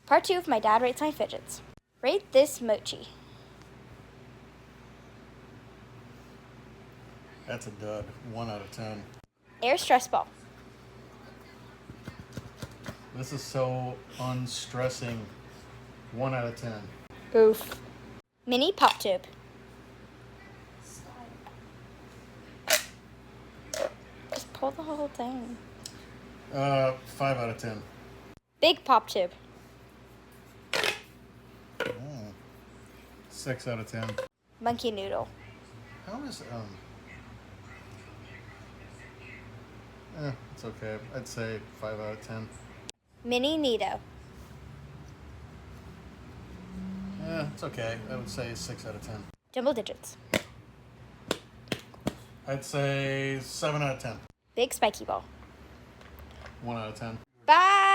Part 2 of My Dad Rates My Fidgets. Rate this mochi. That's a dud. 1 out of 10. Air stress ball. This is so unstressing. 1 out of 10. Oof. Mini pop tube. Just pull the whole thing. 5 out of 10. Big pop tube. 6 out of 10. Monkey noodle. How is it's okay. I'd say 5 out of 10. Mini Nido. It's okay. I would say 6 out of 10. Jumbo digits. I'd say 7 out of 10. Big spiky ball. 1 out of 10. Bye!